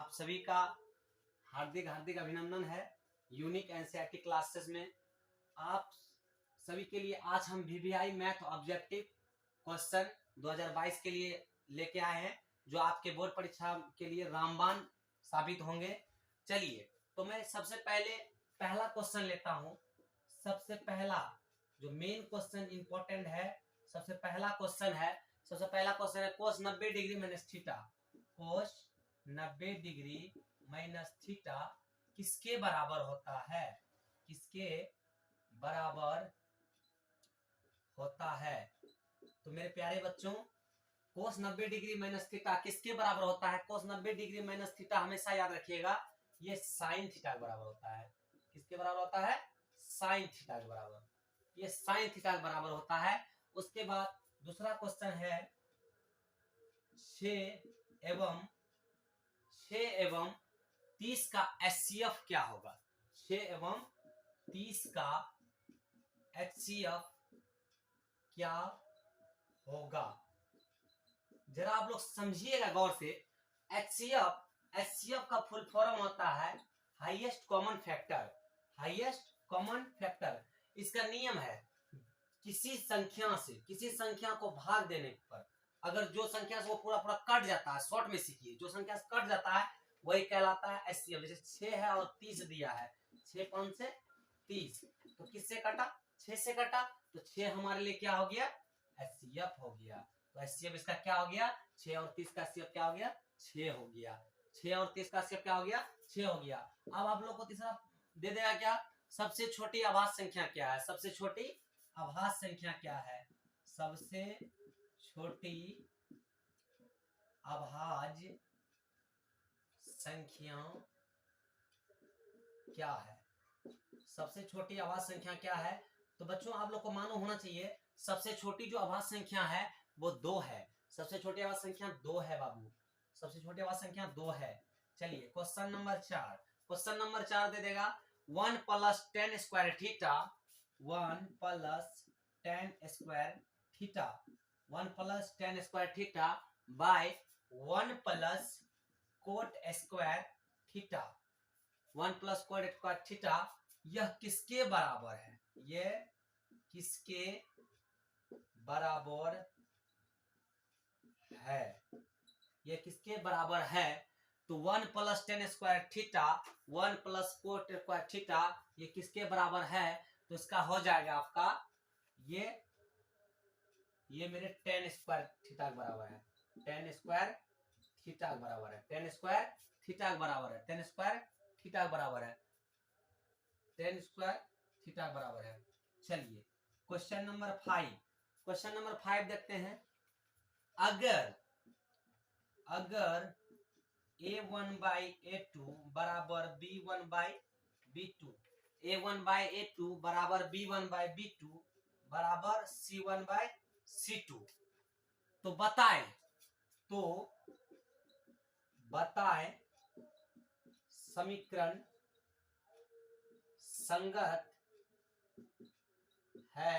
आप सभी का हार्दिक हार्दिक अभिनंदन है यूनिक एनसीईआरटी क्लासेस में। आप सभी के लिए आज हम वीवीआई मैथ ऑब्जेक्टिव क्वेश्चन 2022 के लिए लेके आए हैं, जो आपके बोर्ड परीक्षा के लिए रामबाण साबित होंगे। चलिए, तो मैं सबसे पहले पहला क्वेश्चन लेता हूं। सबसे पहला जो मेन क्वेश्चन इंपॉर्टेंट है, सबसे पहला क्वेश्चन है कोस 90 डिग्री माइनस थीटा। कोस 90 डिग्री माइनस थीटा किसके बराबर होता है? किसके बराबर होता है? तो मेरे प्यारे बच्चों, कोस 90 डिग्री माइनस थीटा किसके बराबर होता है? कोस 90 डिग्री माइनस थीटा हमेशा याद रखिएगा, ये साइन थीटा के बराबर होता है। किसके बराबर होता है? साइन थीटा के बराबर। ये साइन थीटा के बराबर होता है। उसके बाद दूसरा क्वेश्चन है 6 एवं 30 का एचसीएफ क्या होगा? 6 एवं 30 का एचसीएफ क्या होगा? जरा आप लोग समझिएगा गौर से। एचसीएफ का फुल फॉर्म होता है highest common factor. Highest common factor, इसका नियम है किसी संख्या को भाग देने पर अगर जो संख्या से वो पूरा कट जाता है, शॉर्ट में सीखिए, जो संख्या से कट जाता है वही कहलाता है एचसीएफ। जैसे 6 है और 30 दिया है, 6 5 से 30, तो किससे कटा? 6 से कटा, तो 6 हमारे लिए क्या हो गया? एचसीएफ हो गया। तो एचसीएफ इसका क्या हो गया? 6 और 30 का एचसीएफ क्या हो गया? 6 हो गया। 6 और 30 का एचसीएफ क्या हो गया? 6 हो गया। अब आप लोग को तीसरा दे देगा क्या? सबसे छोटी अभाज्य संख्या क्या है? सबसे छोटी अभाज्य संख्या क्या है? सबसे छोटी अभाज्य संख्या क्या है? सबसे छोटी अभाज्य संख्या क्या है? तो बच्चों आप लोग को मालूम होना चाहिए, सबसे छोटी जो अभाज्य संख्या है वो 2 है। सबसे छोटी अभाज्य संख्या 2 है बाबू, सबसे छोटी अभाज्य संख्या 2 है। चलिए क्वेश्चन नंबर 4। क्वेश्चन नंबर 4 दे देगा 1 + tan square theta. 1 + tan square theta, 1 + tan square theta by 1 + cot square theta. 1 + cot square theta यह किसके बराबर है? यह किसके बराबर है? यह किसके बराबर है? तो 1 + tan square theta, 1 + cot square theta ये किसके बराबर है? तो इसका हो जाएगा आपका ये मेरे tan स्क्वायर थीटा के बराबर है। tan स्क्वायर थीटा के बराबर है। tan स्क्वायर थीटा के बराबर है। tan स्क्वायर थीटा के बराबर है। tan स्क्वायर थीटा के बराबर है। चलिए क्वेश्चन नंबर 5। क्वेश्चन नंबर 5 देखते हैं। अगर a1/a2 बराबर b1/b2, a1/a2 बराबर b1/b2 बराबर c1/c2, तो बताएं समीकरण संगत है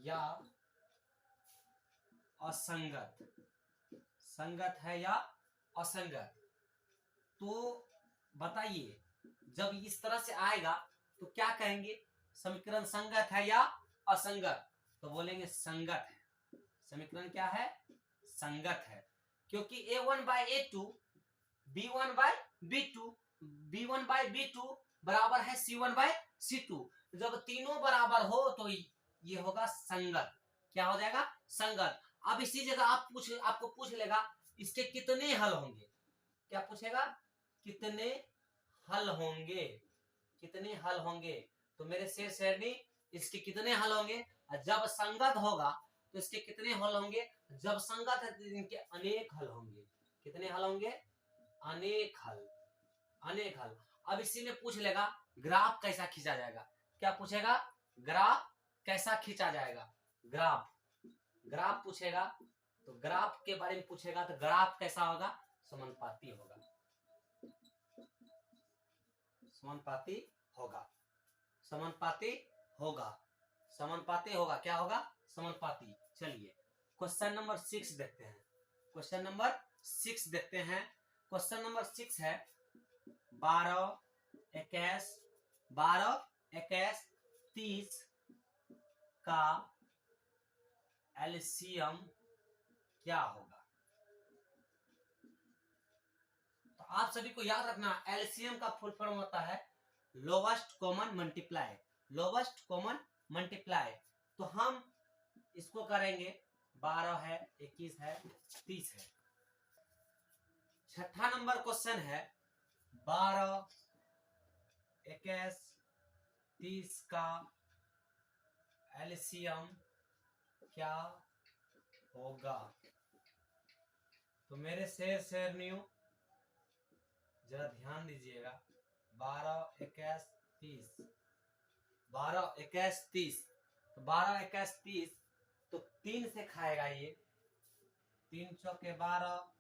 या असंगत? संगत है या असंगत? तो बताइए, जब इस तरह से आएगा तो क्या कहेंगे? समीकरण संगत है या असंगत? तो बोलेंगे संगत है। समीकरण क्या है? संगत है, क्योंकि a1/a2 b1/b2 b1/b2 बराबर है c1/c2। जब तीनों बराबर हो तो ये होगा संगत। क्या हो जाएगा? संगत। अब इसी जगह आपको पूछ लेगा इसके कितने हल होंगे। क्या पूछेगा? कितने हल होंगे? कितने हल होंगे? तो मेरे शेर शेरनी, इसके कितने हल होंगे? जब संगत होगा तो इसके कितने हल होंगे? जब संगत है तो इनके अनेक हल होंगे। कितने हल होंगे? अनेक हल। अनेक हल। अब इसी में पूछ लेगा ग्राफ कैसा खींचा जाएगा। क्या पूछेगा? ग्राफ कैसा खींचा जाएगा। ग्राफ पूछेगा, तो ग्राफ के बारे में पूछेगा तो ग्राफ कैसा होगा? समानुपाती होगा। समानुपाती होगा। समानुपाती होगा। समानुपाती होगा। क्या होगा? समानुपाती। चलिए क्वेश्चन नंबर 6 देखते हैं। क्वेश्चन नंबर 6 देखते हैं। क्वेश्चन नंबर 6 है 12 21 30 का एलसीएम क्या होगा। तो आप सभी को याद रखना एलसीएम का फुल फॉर्म होता है lowest common multiply. Lowest common multiply. तो हम इसको करेंगे 12 है 21 है 30 है। छठा नंबर क्वेश्चन है 12 21 30 का एलसीएम क्या होगा। तो मेरे शेरनियों जरा ध्यान दीजिएगा 12 21 30 12 21 30 तो 12 21 30 तो 3 से खाएगा ये 3 चौके 12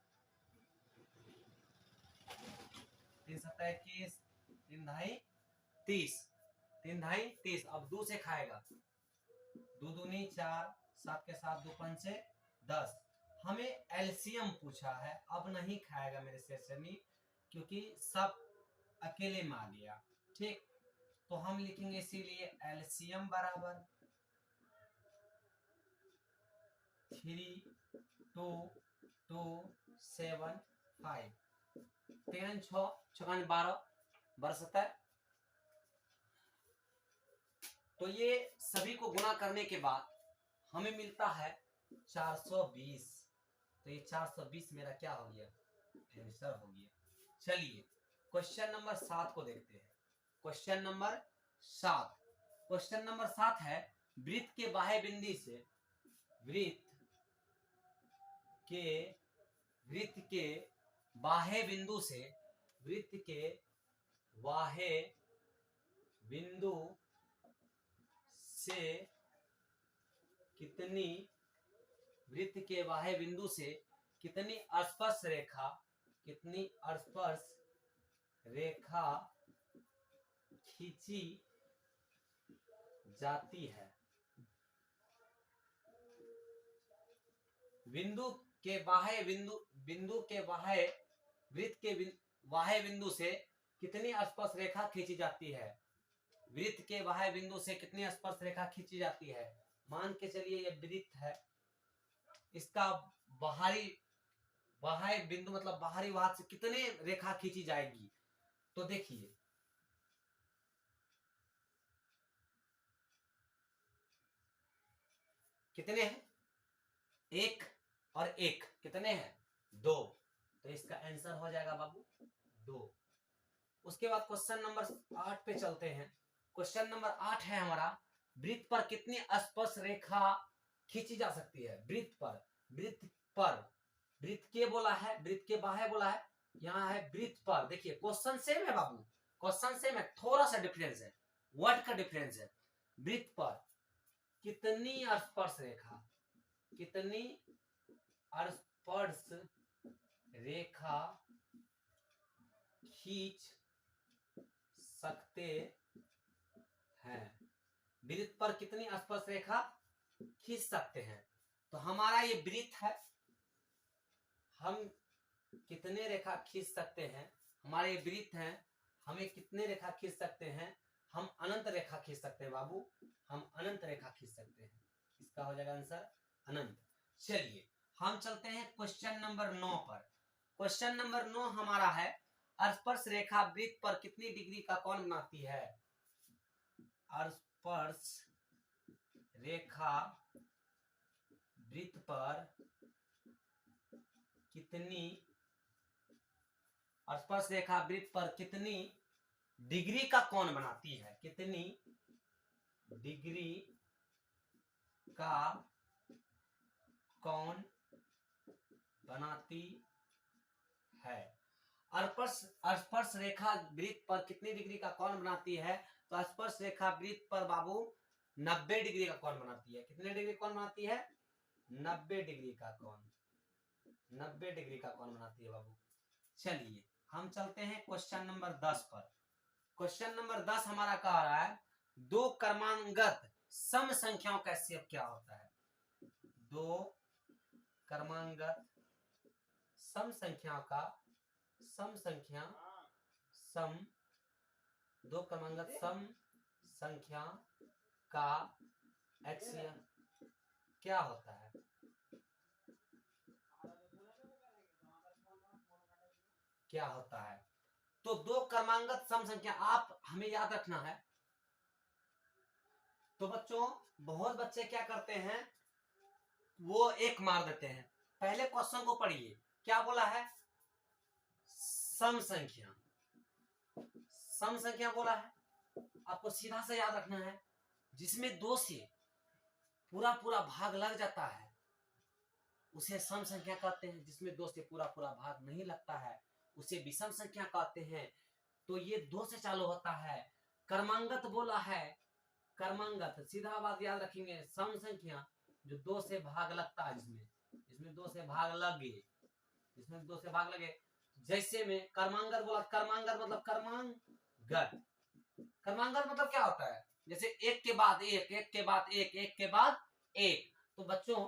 3 सत्ता 21 3 ढाई 30 3 ढाई 30। अब 2 से खाएगा 2 दूनी 4 7 के साथ 2 पंचे 10। हमें एलसीएम पूछा है। अब नहीं खाएगा मेरे सेशनी क्योंकि सब अकेले में आ गया। ठीक तो हम लिखेंगे इसीलिए एलसीएम बराबर 3225 3 6 12 बरसता है। तो ये सभी को गुणा करने के बाद हमें मिलता है 420। तो ये 420 मेरा क्या हो गया आंसर हो गया। चलिए क्वेश्चन नंबर 7 को देखते हैं। क्वेश्चन नंबर 7 है वृत्त के बाह्य बिंदु से वृत्त के बाह्य बिंदु से कितनी वृत्त के बाह्य बिंदु से कितनी स्पर्श रेखा खींची जाती है। वृत्त के बाह्य बिंदु से कितनी स्पर्श रेखा खींची जाती है। वृत्त के बाह्य बिंदु से कितनी स्पर्श रेखा खींची जाती है। मान के चलिए ये वृत्त है, इसका बाह्य बिंदु मतलब बाहरी भाग से कितने रेखा खींची जाएगी। तो देखिए कितने हैं 1 और 1 कितने हैं 2। तो इसका आंसर हो जाएगा बाबू 2। उसके बाद क्वेश्चन नंबर 8 पे चलते हैं। क्वेश्चन नंबर 8 है हमारा वृत्त पर कितनी स्पर्श रेखा खींची जा सकती है। वृत्त के बोला है, वृत्त के बाह्य बोला है, यहाँ है वृत्त पर। देखिए क्वेश्चन सेम है बाबू, क्वेश्चन सेम है, थोड़ा सा डिफरेंस है, वर्ड का डिफरेंस है। वृत्त पर कितनी स्पर्श रेखा खींच सकते हैं। वृत्त पर कितनी स्पर्श रेखा खींच सकते हैं। तो हमारा ये वृत्त है, हम कितने रेखा खींच सकते हैं। हमारे ये वृत्त हैं, हमें कितने रेखा खींच सकते हैं। हम अनंत रेखा खींच सकते हैं बाबू, हम अनंत रेखा खींच सकते हैं। इसका हो जाएगा आंसर अनंत। चलिए हम चलते हैं क्वेश्चन नंबर 9 पर। क्वेश्चन नंबर 9 हमारा है स्पर्श रेखा वृत्त पर कितनी डिग्री का कोण बनाती है। स्पर्श रेखा वृत्त पर कितनी डिग्री का कोण बनाती है। कितनी डिग्री का कोण बनाती है। स्पर्श रेखा वृत्त पर कितनी डिग्री का कोण बनाती है। तो स्पर्श रेखा वृत्त पर बाबू 90 डिग्री का कोण बनाती है। कितने डिग्री कोण बनाती है 90 डिग्री का कोण, 90 डिग्री का कोण बनाती है बाबू। चलिए हम चलते हैं क्वेश्चन नंबर 10 पर। क्वेश्चन नंबर 10 हमारा कह रहा है दो क्रमांगत सम संख्याओं का सेप क्या होता है। दो क्रमांगत सम संख्याओं का सम संख्या, सम दो क्रमांगत सम संख्या का HCF क्या होता है? क्या होता है? तो दो क्रमांगत सम संख्या आप हमें याद रखना है। तो बच्चों बहुत बच्चे क्या करते हैं, वो एक मार देते हैं। पहले क्वेश्चन को पढ़िए, क्या बोला है? सम संख्या, सम संख्या बोला है। आपको सीधा से याद रखना है, जिसमें दो से पूरा पूरा भाग लग जाता है उसे सम संख्या कहते हैं। जिसमें दो से पूरा पूरा भाग नहीं लगता है उसे विषम संख्या कहते हैं। तो ये दो से चालू होता है। क्रमांगत बोला है, क्रमांगत सीधा बात याद रखेंगे। सम संख्या जो दो से भाग लगता है, जिसमें दो से भाग लगे, जिसमें दो से भाग लगे। जैसे में कर्मांगत बोला, कर्मांगत मतलब कर्मांगत, कर्मांगत मतलब क्या होता है? जैसे एक के बाद एक, एक के बाद एक, एक के बाद एक। तो बच्चों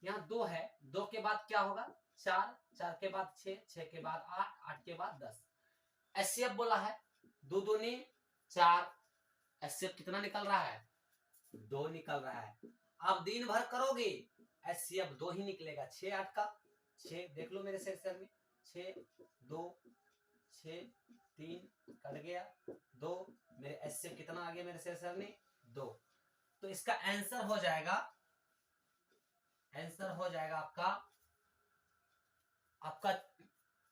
यहाँ दो है, दो के बाद क्या होगा? चार, चार के बाद छह, छह के बाद आठ, आठ के बाद 10। HCF बोला है दो दूनी चार। HCF कितना निकल रहा है? दो निकल रहा है। आप दिन भर करोगे HCF दो ही निकलेगा। 6 8 का 6, देख लो मेरे सर में, 6 2 6 3 कट गया 2। मेरे HCF कितना आ गया मेरे सर में? 2। तो इसका आंसर हो जाएगा, आंसर हो जाएगा आपका, आपका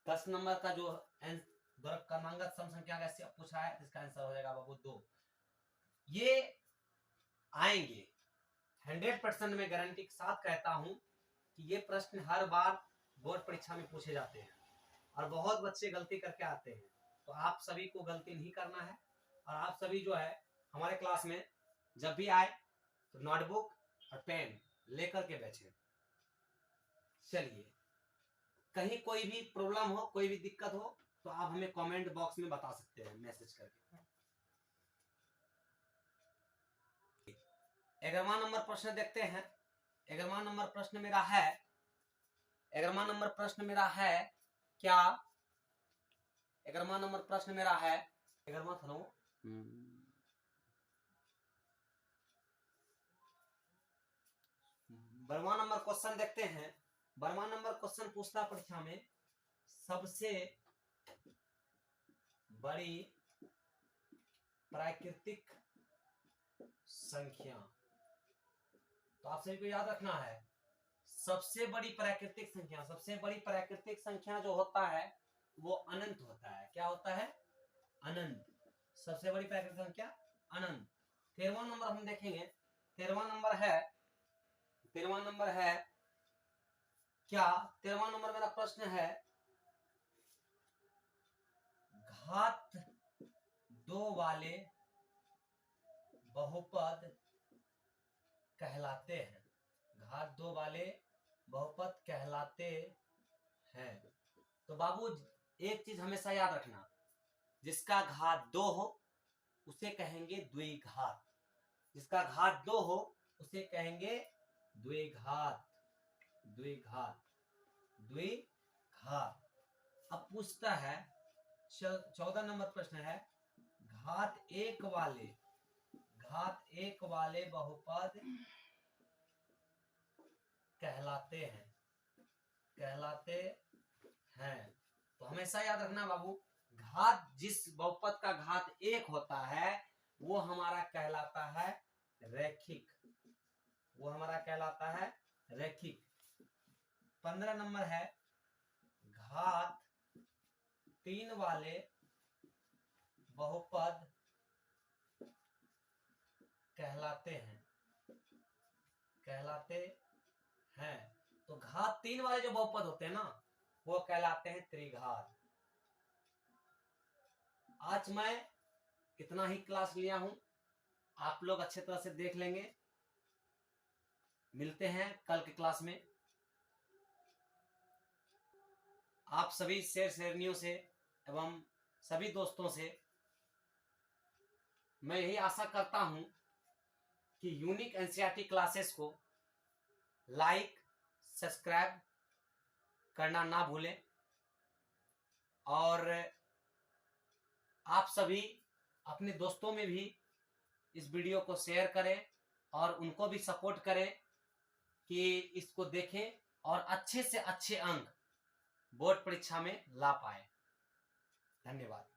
10 नंबर का जो क्रमांगत सम संख्या का HCF पूछा है, इसका आंसर हो जाएगा बाबू 2। ये आएंगे 100% में गारंटी के साथ कहता हूं कि ये प्रश्न हर बार बोर्ड परीक्षा में पूछे जाते हैं और बहुत बच्चे गलती करके आते हैं। तो आप सभी को गलती नहीं करना है और आप सभी जो है हमारे क्लास में जब भी आए तो नोटबुक और पेन लेकर के बैठे। चलिए, कहीं कोई भी प्रॉब्लम हो, कोई भी दिक्कत हो तो आप हमें कमेंट बॉक्स में बता सकते हैं मैसेज करके। 11वां नंबर प्रश्न देखते हैं। 11वां नंबर प्रश्न मेरा है, 11वां नंबर प्रश्न मेरा है क्या? 11वां नंबर प्रश्न मेरा है, 11वां था ना वो? 12वां नंबर क्वेश्चन देखते हैं। 12वां नंबर क्वेश्चन पूछता परीक्षा में सबसे बड़ी प्राकृतिक संख्या। तो आप सभी को याद रखना है, सबसे बड़ी प्राकृतिक संख्या, सबसे बड़ी प्राकृतिक संख्या जो होता है वो अनंत होता है। क्या होता है? अनंत। सबसे बड़ी प्राकृतिक संख्या अनंत। 13वां नंबर हम देखेंगे। 13वां नंबर है, 13वां नंबर है क्या? 13वां नंबर मेरा प्रश्न है, घात 2 वाले बहुपद कहलाते हैं। घात 2 वाले बहुपद कहलाते हैं। तो बाबू एक चीज हमेशा याद रखना, जिसका घात 2 हो उसे कहेंगे द्विघात। जिसका घात 2 हो उसे कहेंगे द्विघात, द्विघात, द्विघात। अब पूछता है 14 नंबर प्रश्न है, घात 1 वाले, घात 1 वाले बहुपद कहलाते हैं, कहलाते हैं। तो हमेशा याद रखना बाबू, घात जिस बहुपद का घात 1 होता है वो हमारा कहलाता है रैखिक, वो हमारा कहलाता है रैखिक। 15 नंबर है, घात 3 वाले बहुपद कहलाते हैं, कहलाते हैं। तो घात 3 वाले जो बहुपद होते हैं ना वो कहलाते हैं त्रिघात। आज मैं इतना ही क्लास लिया हूं, आप लोग अच्छे तरह से देख लेंगे। मिलते हैं कल की क्लास में। आप सभी शेरनियों से एवं सभी दोस्तों से मैं यही आशा करता हूं कि यूनिक एनसीईआरटी क्लासेस को लाइक सब्सक्राइब करना ना भूलें। और आप सभी अपने दोस्तों में भी इस वीडियो को शेयर करें और उनको भी सपोर्ट करें कि इसको देखें और अच्छे से अच्छे अंक बोर्ड परीक्षा में ला पाए। धन्यवाद।